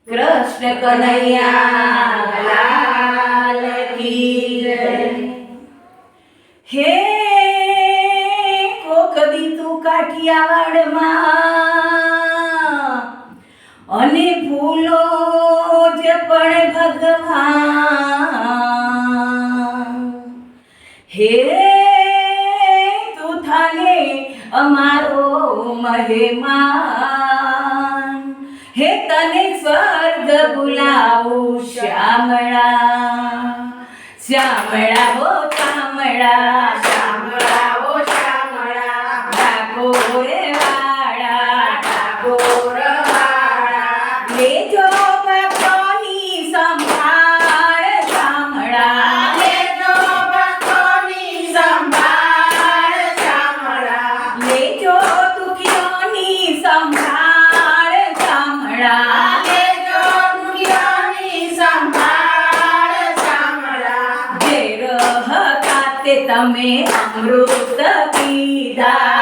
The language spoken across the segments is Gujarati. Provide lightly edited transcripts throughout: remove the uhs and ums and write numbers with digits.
કૃષ્ણ કનૈયા લાલ કી જય। હે કોક દી તું કાઠિયાવાડમાં અને ભૂલો જ પણ ભગવાન। હે તું થાને અમારો મહેમાન। હે તને સ્વર્ગ બોલાવું શ્યામળા શ્યામળા હો શ્યામળા શ્યામળા ઓ શ્યામળા ડાકોરે વાળા ડાકોર વાળા લેજો ભક્તોની સંભાળ શ્યામળા લેજો ભક્તોની સંભાળ શ્યામળા લેજો દુખીઓની સંભાળ શ્યામળા લેજો દુખિયાની સંભાળ શ્યામળા ઘેર હતા તે તમે અમૃત પીધા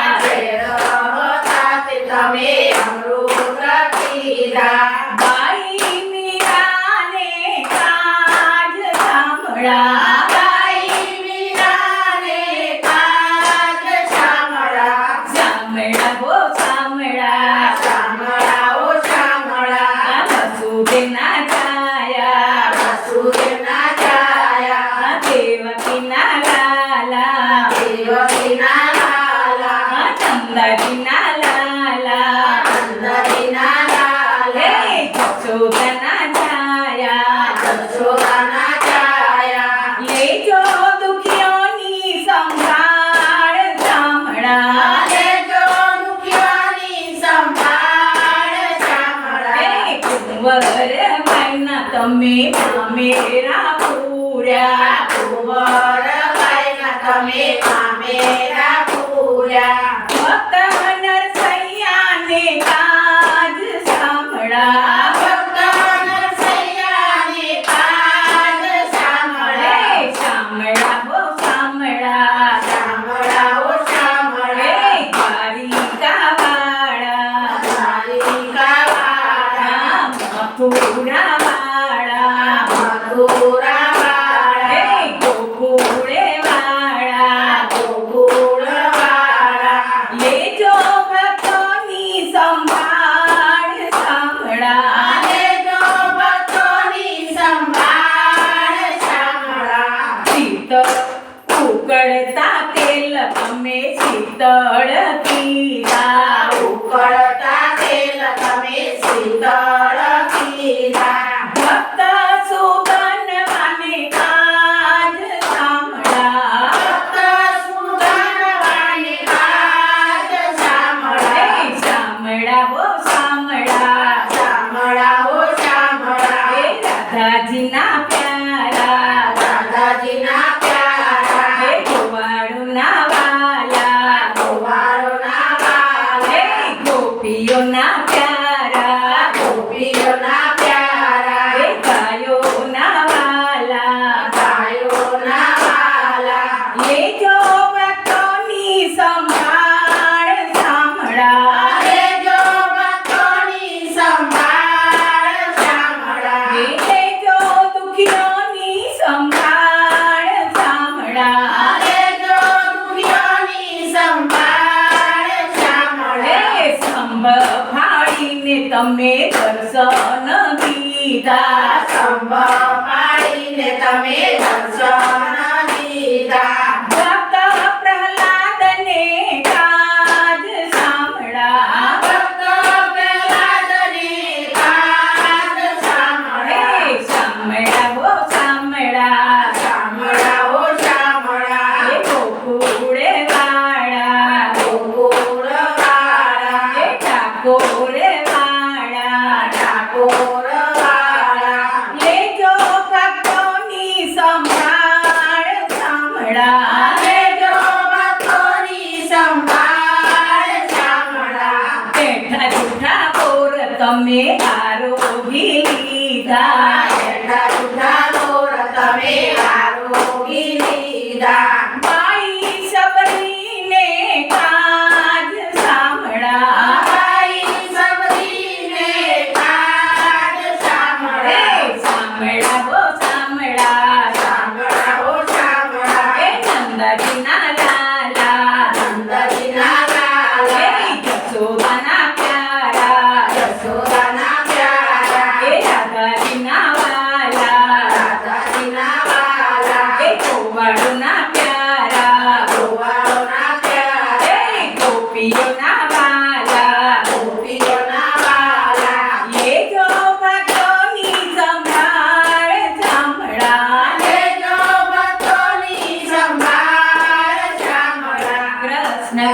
તમે અમૃત પીધા બાઈ મીરાને કાજ શ્યામળા ગાઈ મીરાને કાજ શ્યામળા શ્યામળા હો શ્યામળા શ્યામળા ઓ શ્યામળા વસુદેવના છાયા વસુદેવના છાયા દેવકીના લાલા દેવકીના લાલા ચંદકીના લાલા ચંદકીના લાલા હે જશોદાના છાયા જશોદાના છાયા લેજો દુખીઓની સંભાળ શ્યામળા લેજો દુખિયાની સંભાળ શ્યામળા હે કુંવર માયના તમે મામેરા પૂર્યા કુંવર બાઈના તમે મામેરા પૂર્યા ભક્ત નરસૈયાને કાજ શ્યામળા ભક્ત નરસૈયાને કાજ શ્યામળા હે શ્યામળા હો શ્યામળા શ્યામળા ઓ શ્યામળા હે દ્વારિકાવાળા દ્વારિકાવાળા મથુરાવાળા મથુરાવાળા હે ગોકુળેવાળા ગોકુળવાળા લેજો ભક્તોની સંભાળ શ્યામળા લેજો ભક્તોની સંભાળ શ્યામળા શીત ઉકળતા તેલ તમે શીતળ કીધા ઉકળતા તેલ તમે શીતળ કીધા ભક્ત સુગંધવાને કાજ શ્યામળા ભક્ત સુગંધવાણી કાજ શ્યામળા હે શ્યામળા હો શ્યામળા શ્યામળા ઓ શ્યામળા હે રાધાજીના પ્યારા રાધાજીના પ્યારા હે ગોવાળુના વાલા ગોવાળોના વાલા હે ગોપીઓના પ્યારા ગોપીઓના પ્યારા હે ગાયોના વાલા ગાયોના વાલા લેજો ભક્તોની સંભાળ શ્યામળા લેજો ભક્તોની સંભાળ શ્યામળા હે લેજો દુખીઓની સંભાળ શ્યામળા લેજો દુખિયાની સંભાળ શ્યામળા હે સંભાળીને તમે દર્શન દીધા સંભવ પાડીને તમે દર્શન દીધા ભક્ત પ્રહલાદને કાજ શ્યામળા ભક્ત પ્રહલાદને કાજ શ્યામળા હે શ્યામળા હો શ્યામળા શ્યામળા ઓ શ્યામળા હે ગોકુળે વાળા ગોકુળવાળા હે ઠાકોરે વાળા ઠાકોરવાળા લેજો ભક્તોની સંભાળ શ્યામળા લેજો ભક્તોની સંભાળ શ્યામળા બેઠા જૂઠા બોર તમે આરોગી લીધા બેઠા જૂઠા દોર તમે આરોગી લીધા બાઈ સબરીને કાજ શ્યામળા ભાઈ સબરીને કાજ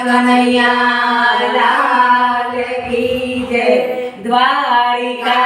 કનૈયા લાલ કી જય દ્વારિકા